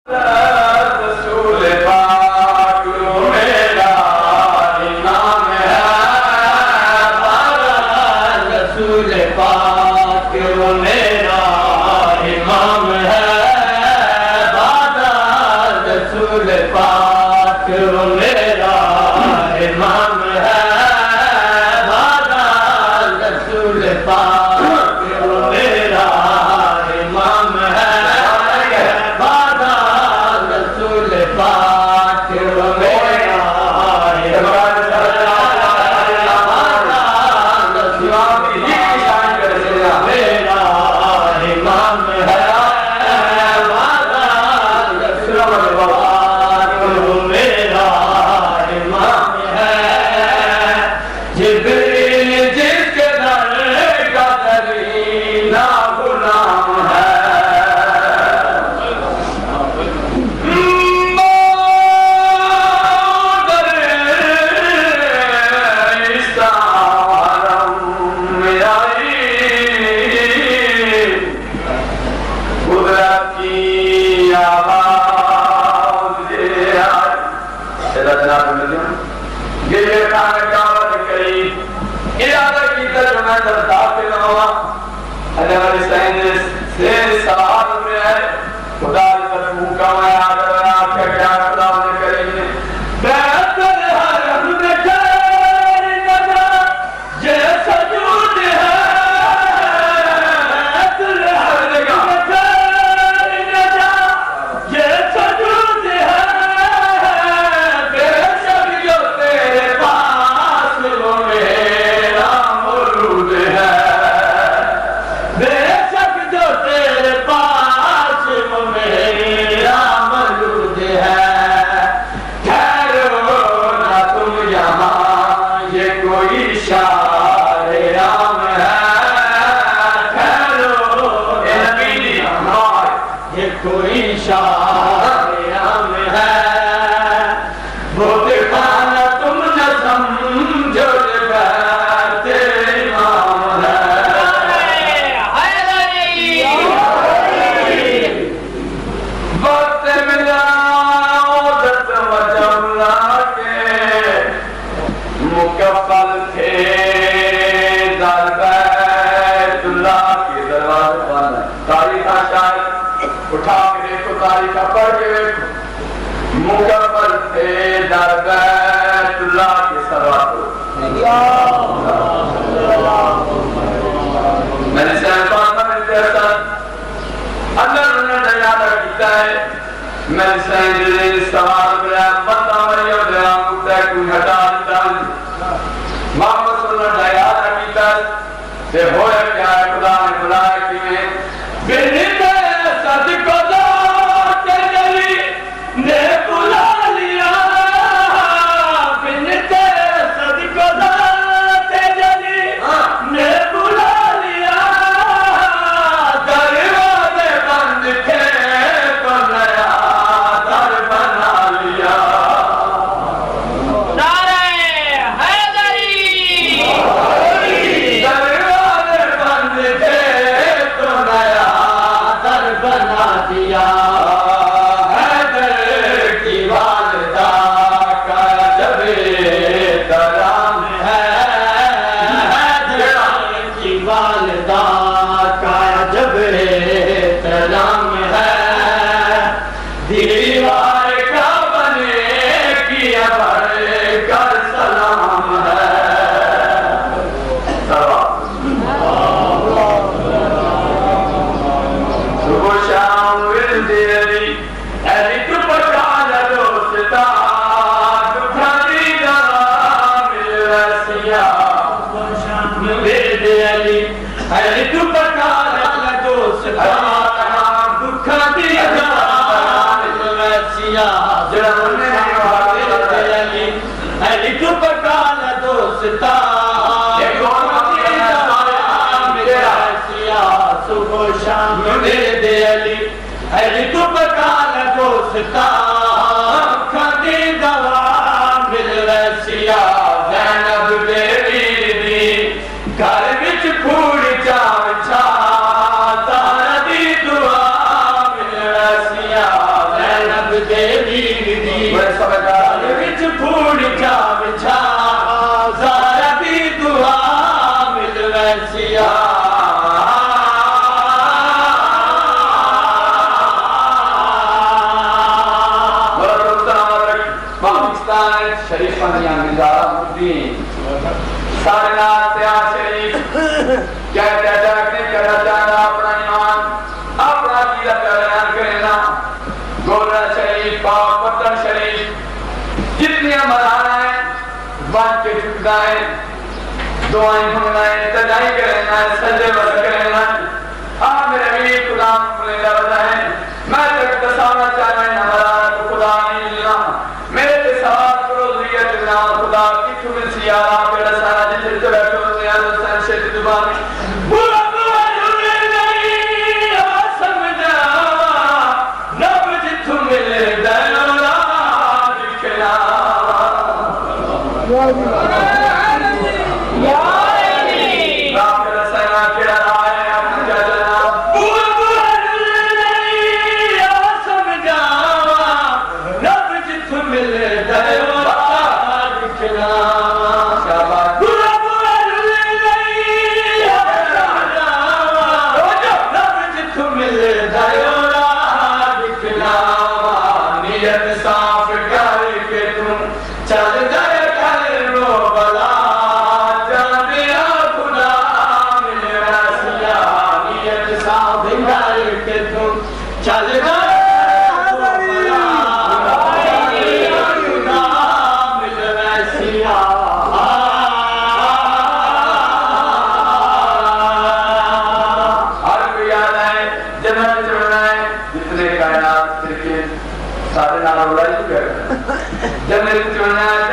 Zeinab सारे नाम से शरीफ क्या जागने करना चाहना अपना ईमान अपना कीदा बयान करना गोरा शरीफ पाक पत्थर शरीफ जितनी मराना है बात के झुकना है दुआएं मांगना है तजाई करना है सजदे बस करना आप मेरे वीर खुदा मुझे लगा है मैं तक दसाना चाहना है हमारा तो खुदा नहीं मिलना मेरे के साथ रोज़ियत ना खुदा की तुम सियारा पे दसाना जिसे तो बैठो यार सन से जुबान बुरा बुरा जुले नहीं आ समझा नब जित मिले दयाला दिखला जब मेरे चुनना है